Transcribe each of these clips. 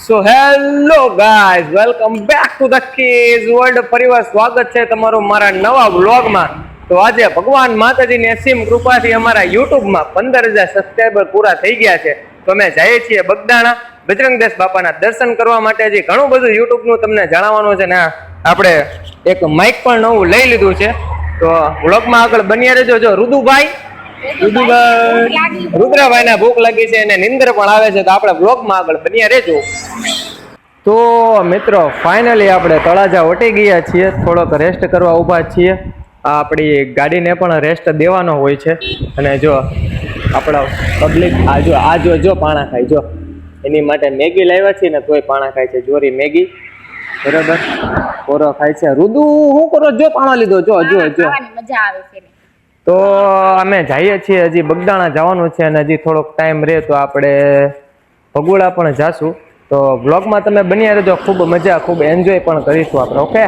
So hello guys, welcome back to the kids world. પરિવાર સ્વાગત છે તમારું મારા નવા વ્લોગમાં. તો આજે ભગવાન માતાજીની અસીમ કૃપાથી અમારા યુટ્યુબમાં 15,000 સબસ્ક્રાઈબર પૂરા થઈ ગયા છે. તો અમે જઈએ છીએ બગદાણા બજરંગદાસ બાપાના દર્શન કરવા માટે. હજી ઘણું બધું યુટ્યુબનું તમને જણાવવાનું છે ને આપણે એક માઇક પણ નવું લઈ લીધું છે. તો વ્લોગમાં આગળ બન્યા રહેજો. જો રુદુભાઈ રુદ્રભાઈ ને ભૂખ લાગી છે અને નિંદર પણ આવે છે, તો આપણે બ્લોગમાં આગળ બન્યા રહેજો. તો મિત્રો ફાઇનલી આપણે તળાજા વટી ગયા છીએ, થોડોક રેસ્ટ કરવા ઊભા છીએ. આપણી ગાડીને પણ રેસ્ટ દેવાનો હોય છે. અને જો આપણા પબ્લિક આ જો પાણા ખાય, જો એની માટે મેગી લાવ્યા છીએ ને તોય પાણા ખાય છે. જોરી મેગી બરાબર કોરો ખાય છે. રુદુ શું કરો? જો પાણા લીધો, જો જો જો મજા આવે છે. તો અમે જઈએ છીએ, હજી બગદાણા જવાનું છે અને હજી થોડોક ટાઈમ રહે તો આપણે ભગોળા પણ જાશું. તો વ્લોગમાં તમે બન્યા રહેજો, ખૂબ મજા ખૂબ એન્જોય પણ કરીશું આપણે. ઓકે.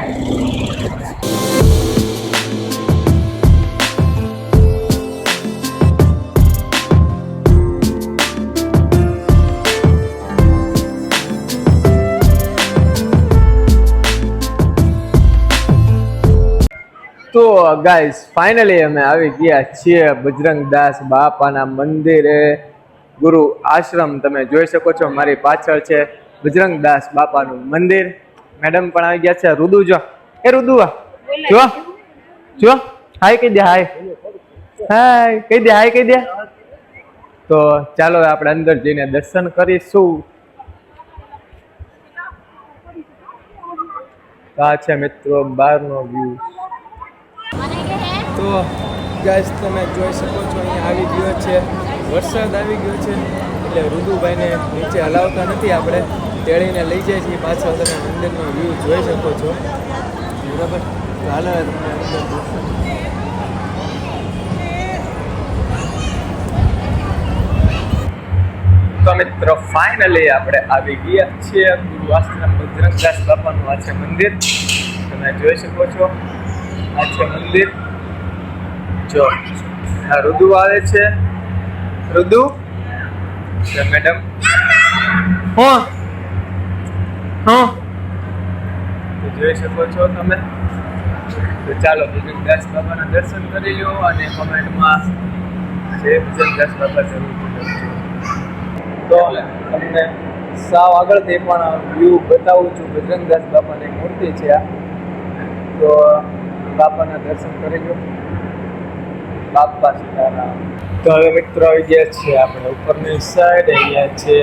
તો ગાઈસ ફાઇનલી અમે આવી ગયા છીએ બજરંગદાસ બાપાના મંદિરે. ગુરુ આશ્રમ તમે જોઈ શકો છો, મારી પાછળ છે બજરંગદાસ બાપાનું મંદિર. મેડમ પણ આવી ગયા છે. રુદુ જો, એ રુદુ જો જો હાય કહી દે, હાય હાય કહી દે, હાય કહી દે. તો ચાલો આપણે અંદર જઈને દર્શન કરીશું. આ છે મિત્રો બહારનો વ્યૂ. તો ગાઈસ તમે જોઈ શકો છો, અહીંયા આવી ગયો છે વરસાદ આવી ગયો છે એટલે રુદુભાઈને નીચે હલાવતા નથી, આપણે તેડીને લઈ જાય છીએ પાછળ. તમે મંદિરનો વ્યૂ જોઈ શકો છો બરાબર. તો હાલો તમને અંદર તો મિત્રો ફાઇનલી આપણે આવી ગયા છીએ ગુરુ આશ્રમ બજરંગદાસ બાપાનું. આ છે મંદિર, તમે જોઈ શકો છો. આ છે મંદિર. જો આ રુદુ આવે છે. રુદુ મેડમ હા હા જોઈ શકો છો તમે. તો ચાલો બજરંગદાસ બાબાના દર્શન કરી લો અને કોમેન્ટમાં જય બજરંગદાસ બાબા જરૂર કરજો. તો તમને સાવ આગળથી પણ વ્યૂ બતાવું છું. બજરંગદાસ બાપાની મૂર્તિ છે આ. તો બાપાના દર્શન કરી લો. બાપા સીતારામ. તો હવે મિત્રો આવી ગયા છે આપણે ઉપરની સાઈડ. અહીંયા છે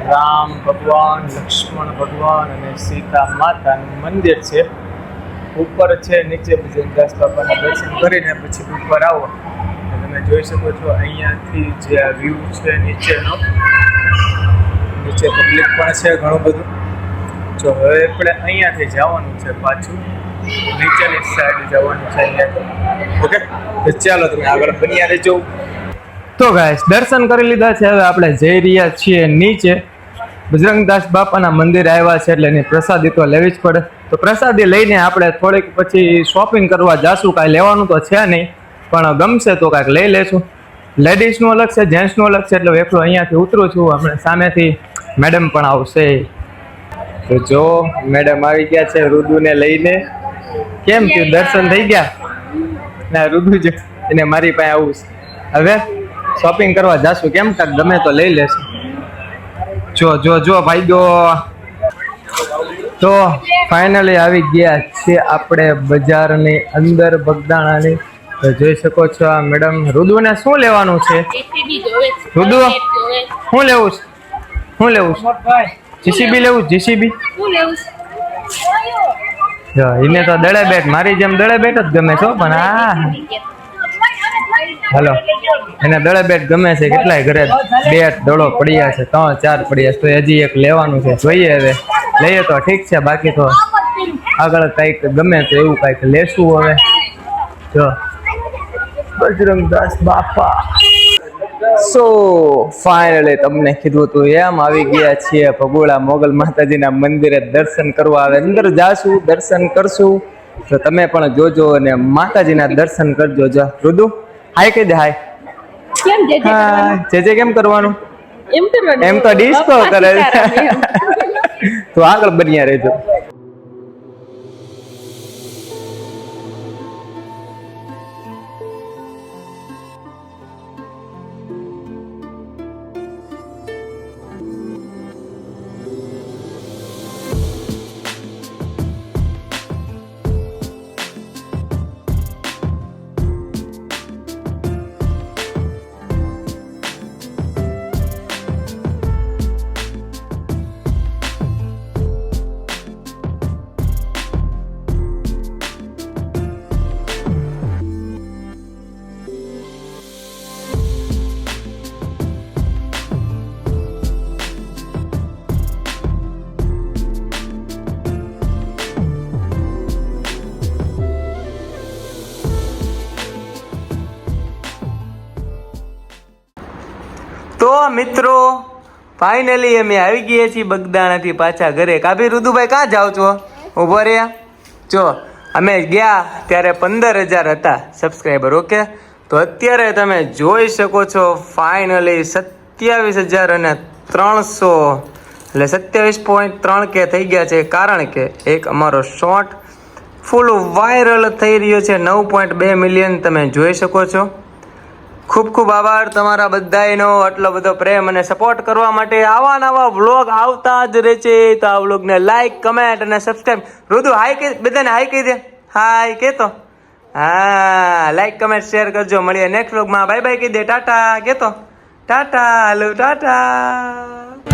રામ ભગવાન, લક્ષ્મણ ભગવાન અને સીતા માતાનું મંદિર છે. ઉપર છે, નીચે બજરંગદાસ બાપાના દર્શન કરીને પછી ઉપર આવો તમે જોઈ શકો છો. અહીંયાથી જે આ વ્યૂ છે નીચેનો, નીચે પબ્લિક પણ છે ઘણું બધું. જો હવે આપણે અહીંયાથી જવાનું છે પાછું નીચેની સાઈડ જવાનું છે અહીંયા. ઓકે, તો ચાલો તમે આગળ બન્યા રહેજો. તો ગાઈસ દર્શન કરી લીધા છે, હવે આપણે જઈ રહ્યા છીએ નીચે. બજરંગદાસ બાપાના મંદિર આવ્યા છે એટલે એની પ્રસાદી તો લેવી જ પડે. તો પ્રસાદી લઈને આપણે થોડીક પછી શોપિંગ કરવા જાશું. કાંઈ લેવાનું તો છે નહીં, પણ ગમશે તો કાંઈક લઈ લેશું. લેડીઝનું અલગ છે, જેન્ટ્સનું અલગ છે, એટલે એકલો અહીંયાથી ઉતરું છું. આપણે સામેથી મેડમ પણ આવશે. તો જો મેડમ આવી ગયા છે રુદુને લઈને. કેમ થયું, દર્શન થઈ ગયા? ના રુદુ જ એને મારી પાસે આવું છે. હવે શોપિંગ કરવા જાશું. કેમ કાંક ગમે તો લઈ લેશું. જો જો જો ભાઈ ગો. તો ફાઇનલી આવી ગયા છે આપણે બજારની અંદર બગદાણાની. તો જોઈ શકો છો આ મેડમ. રુદુને શું લેવાનું છે? રુદુ શું લેવું છે? શું લેવું છે? જીસીબી લેવું? જીસીબી જો એને તો દળે બેટ, મારી જેમ દળે બેટ જ ગમે છે પણ હા હાલો એને દળે બેટ ગમે છે. કેટલાય ઘરે બેટ દડો પડ્યા છે, 3-4 પડ્યા છે. તો હજી એક લેવાનું છે, જોઈએ હવે લઈએ તો ઠીક છે, બાકી તો આગળ કંઈક ગમે તો એવું કંઈક લેશું. હવે જો બજરંગદાસ બાપા. સો ફાઇનલી તમને કીધું હતું એમ આવી ગયા છીએ ભગોળા મોગલ માતાજીના મંદિરે દર્શન કરવા. હવે અંદર જાશું, દર્શન કરશું. તો તમે પણ જોજો અને માતાજીના દર્શન કરજો. જો રુદુ હાય કહી દે, હાય. જય જય કેમ કરવાનું? એમ કરવાનું એમ તો disco બાપા કરે છે. સીતારામ એમ. તો આગળ બન્યા રહેજો. તો મિત્રો ફાઇનલી અમે આવી ગયા છીએ બગદાણાથી પાછા ઘરે. કાભી રુદુભાઈ ક્યાં જાવ છો? ઉભો રહ્યા. જો અમે ગયા ત્યારે 15,000 હતા સબસ્ક્રાઈબર. ઓકે, તો અત્યારે તમે જોઈ શકો છો ફાઇનલી 27,300 એટલે 27.3K થઈ ગયા છે. કારણ કે એક અમારો શોર્ટ ફૂલ વાયરલ થઈ રહ્યો છે. 9.2 મિલિયન તમે જોઈ શકો છો. ખૂબ ખૂબ આભાર તમારા બધાનો આટલો બધો પ્રેમ અને સપોર્ટ કરવા માટે. આવા નવા વ્લોગ આવતા જ રહે છે. તો આ વ્લોગને લાઈક, કમેન્ટ અને સબસ્ક્રાઈબ. રુદુ હાય કે બધાને હાય કહી દે. હાય કેતો. હા, લાઈક કમેન્ટ શેર કરજો. મળીએ નેક્સ્ટ વ્લોગમાં. બાય બાય કહી દે. ટાટા કેતો. ટાટા. હાલો ટાટા.